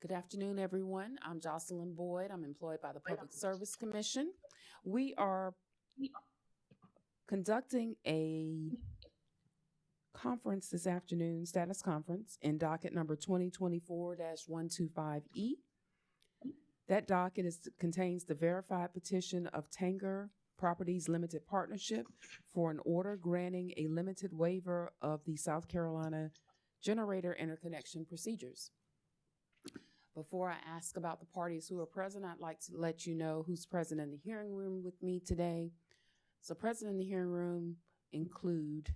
Good afternoon, everyone. I'm Jocelyn Boyd. I'm employed by the Public Service Commission. We are conducting a conference this afternoon, status conference, in docket number 2024-125E. That docket contains the verified petition of Tanger Properties Limited Partnership for an order granting a limited waiver of the South Carolina generator interconnection procedures. Before I ask about the parties who are present, I'd like to let you know who's present in the hearing room with me today. So present in the hearing room include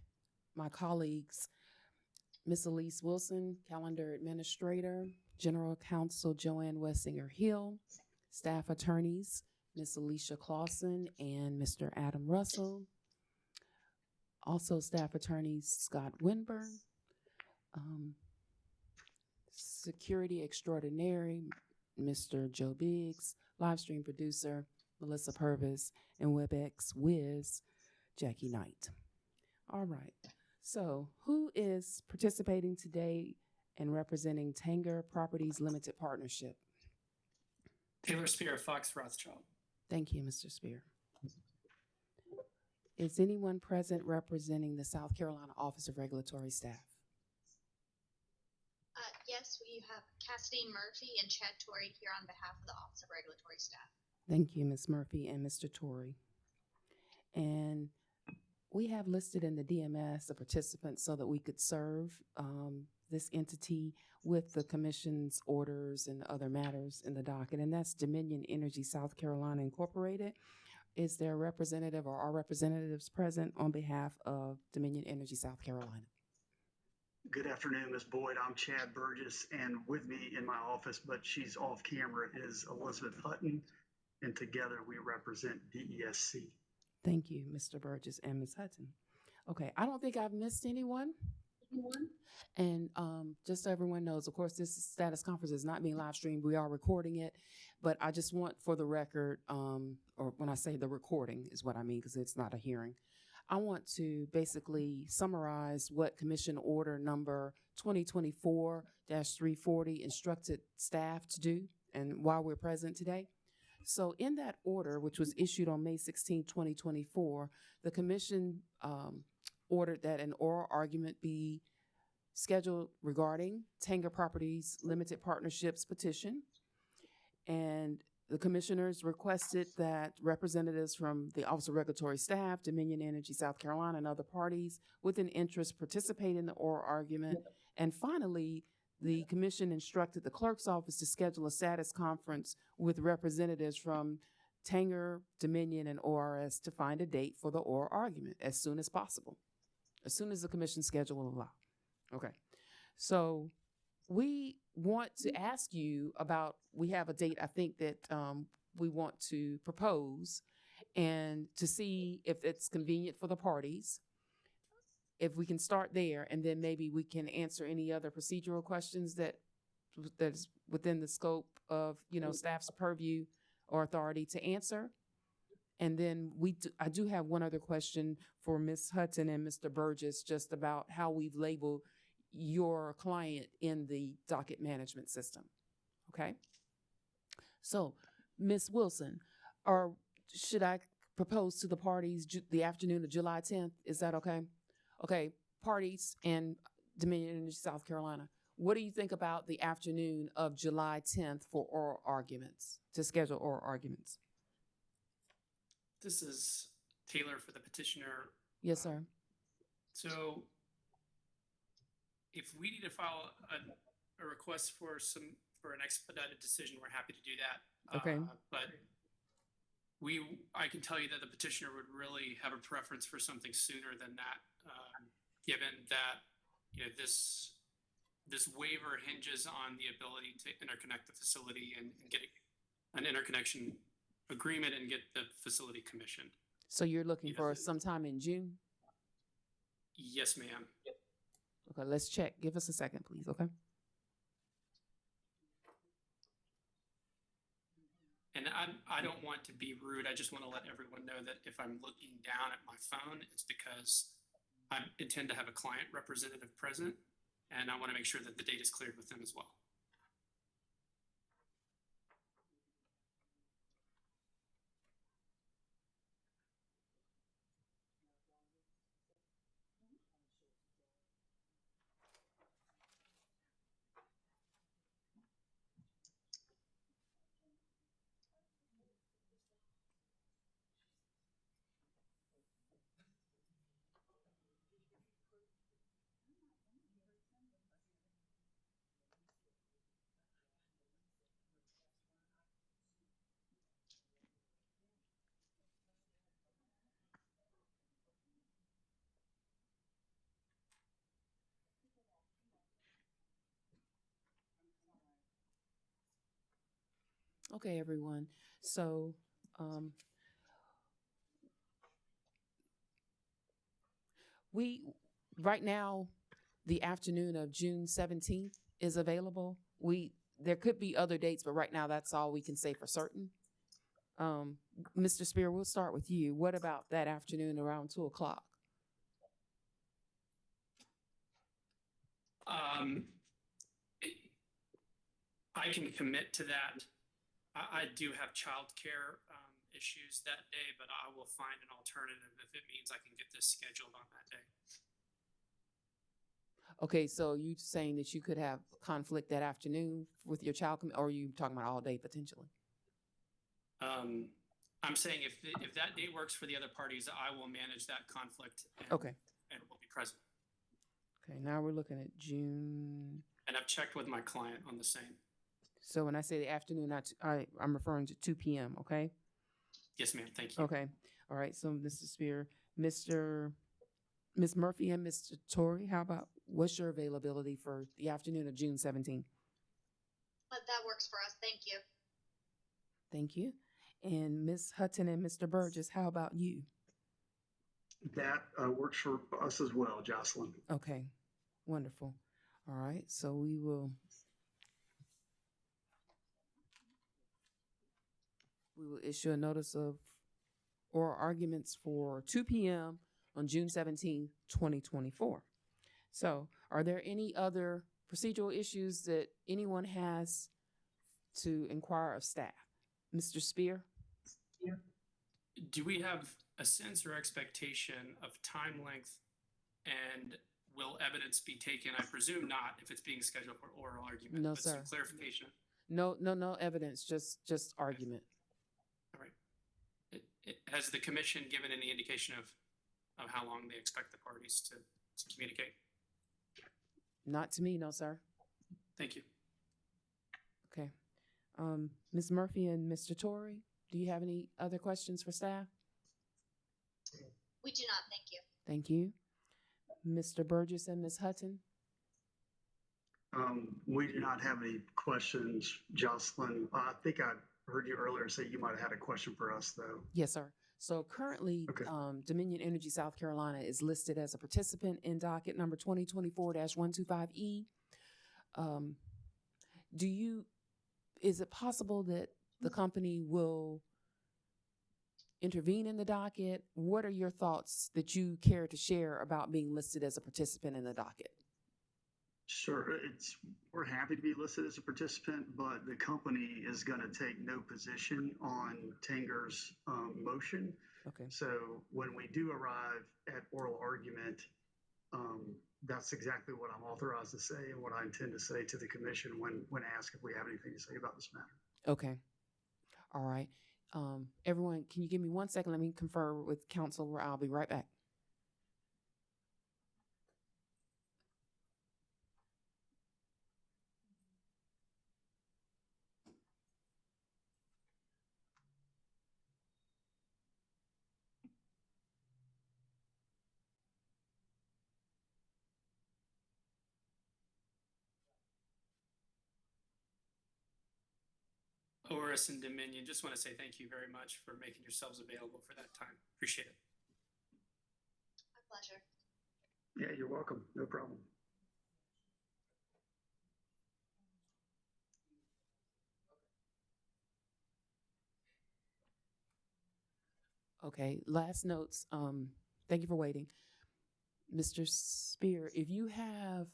my colleagues, Ms. Elise Wilson, Calendar Administrator, General Counsel Joanne Wessinger-Hill, staff attorneys, Ms. Alicia Clausen and Mr. Adam Russell. Also staff attorneys, Scott Winburn, security extraordinary, Mr. Joe Biggs, live stream producer, Melissa Purvis, and WebEx Wiz, Jackie Knight. All right, so who is participating today and representing Tanger Properties Limited Partnership? Taylor Spear, Fox Rothschild. Thank you, Mr. Spear. Is anyone present representing the South Carolina Office of Regulatory Staff? Yes, we have Cassidy Murphy and Chad Torrey here on behalf of the Office of Regulatory Staff. Thank you, Ms. Murphy and Mr. Torrey. And we have listed in the DMS the participants so that we could serve this entity with the commission's orders and other matters in the docket, and that's Dominion Energy South Carolina Incorporated. Is there a representative or are representatives present on behalf of Dominion Energy South Carolina? Good afternoon, Ms. Boyd. I'm Chad Burgess, and with me in my office, but she's off camera, is Elizabeth Hutton, and together we represent DESC. Thank you, Mr. Burgess and Ms. Hutton. Okay, I don't think I've missed anyone. And just so everyone knows, of course, this status conference is not being live streamed. We are recording it, but I just want for the record, or when I say the recording is what I mean, because it's not a hearing. I want to basically summarize what Commission Order number 2024-340 instructed staff to do and why we're present today. So in that order, which was issued on May 16, 2024, the Commission ordered that an oral argument be scheduled regarding Tanger Properties Limited Partnership's petition. And the commissioners requested that representatives from the Office of Regulatory Staff, Dominion Energy South Carolina, and other parties with an interest participate in the oral argument. And finally, the commission instructed the clerk's office to schedule a status conference with representatives from Tanger, Dominion, and ORS to find a date for the oral argument as soon as possible, as soon as the commission schedule will allow. Okay, so we want to ask you about, we have a date I think that we want to propose and to see if it's convenient for the parties. If we can start there, and then maybe we can answer any other procedural questions that's within the scope of, staff's purview or authority to answer. And then I do have one other question for Ms. Hutton and Mr. Burgess, just about how we've labeled your client in the docket management system. Okay. So Ms. Wilson, or should I propose to the parties the afternoon of July 10th? Is that okay? Okay, parties and Dominion Energy South Carolina, what do you think about the afternoon of July 10th for oral arguments, to schedule oral arguments? This is Taylor for the petitioner. Yes, sir. So if we need to file a request for an expedited decision, we're happy to do that. Okay. But I can tell you that the petitioner would really have a preference for something sooner than that, given that this waiver hinges on the ability to interconnect the facility and get an interconnection agreement and get the facility commissioned. So you're looking for sometime in June? Yes, ma'am. Okay, let's check. Give us a second, please. Okay. And I don't want to be rude. I just want to let everyone know that if I'm looking down at my phone, it's because I intend to have a client representative present, and I want to make sure that the date is cleared with them as well. Okay, everyone. So, right now, the afternoon of June 17th is available. There could be other dates, but right now that's all we can say for certain. Mr. Spear, we'll start with you. What about that afternoon around 2:00? I can commit to that. I do have childcare issues that day, but I will find an alternative if it means I can get this scheduled on that day. Okay, so you saying that you could have conflict that afternoon with your child, or are you talking about all day potentially? I'm saying if that date works for the other parties, I will manage that conflict. Okay. And will be present. Okay, now we're looking at June. And I've checked with my client on the same. So when I say the afternoon, I'm referring to 2 p.m., okay? Yes, ma'am. Thank you. Okay. All right. So, Mr. Spear, Ms. Murphy and Mr. Torrey, what's your availability for the afternoon of June 17th? That works for us. Thank you. Thank you. And Ms. Hutton and Mr. Burgess, how about you? That works for us as well, Jocelyn. Okay. Wonderful. All right. So we will issue a notice of oral arguments for 2 p.m. on June 17, 2024. So are there any other procedural issues that anyone has to inquire of staff? Mr. Spear? Yeah. Do we have a sense or expectation of time length, and will evidence be taken? I presume not if it's being scheduled for oral argument. No, but sir. some clarification. No evidence, just argument. All right. Has the commission given any indication of how long they expect the parties to communicate? Not to me, no, sir. Thank you. Okay. Ms. Murphy and Mr. Torrey, do you have any other questions for staff? We do not. Thank you. Thank you. Mr. Burgess and Ms. Hutton? We do not have any questions, Jocelyn. I think I heard you earlier say you might have had a question for us, though. Yes, sir. So currently, Okay. Dominion Energy South Carolina is listed as a participant in docket number 2024-125E. Is it possible that the company will intervene in the docket? What are your thoughts that you care to share about being listed as a participant in the docket? Sure. We're happy to be listed as a participant, but the company is going to take no position on Tanger's motion. Okay. So when we do arrive at oral argument, that's exactly what I'm authorized to say and what I intend to say to the commission when asked if we have anything to say about this matter. Okay. All right. Everyone, can you give me 1 second? Let me confer with counsel where I'll be right back. Oris and Dominion, just want to say thank you very much for making yourselves available for that time. Appreciate it. My pleasure. Yeah, you're welcome. No problem. Okay, last notes. Thank you for waiting. Mr. Spear, if you have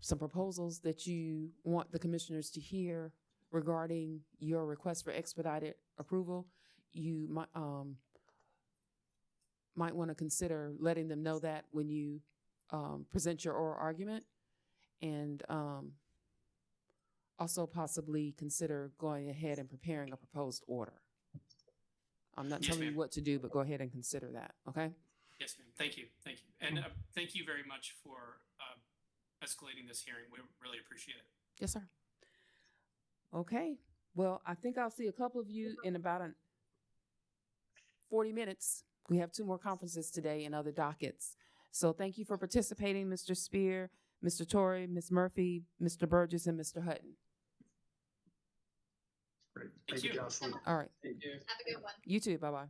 some proposals that you want the commissioners to hear regarding your request for expedited approval, you might want to consider letting them know that when you present your oral argument, and also possibly consider going ahead and preparing a proposed order. I'm not telling you what to do, but go ahead and consider that, okay? Yes, ma'am. Thank you. Thank you. And thank you very much for escalating this hearing. We really appreciate it. Yes, sir. Okay. Well, I think I'll see a couple of you in about 40 minutes. We have 2 more conferences today and other dockets. So thank you for participating, Mr. Spear, Mr. Torrey, Ms. Murphy, Mr. Burgess, and Mr. Hutton. Great. Thank Thank you, you. Jocelyn. All right. Thank you. Have a good one. You too. Bye-bye.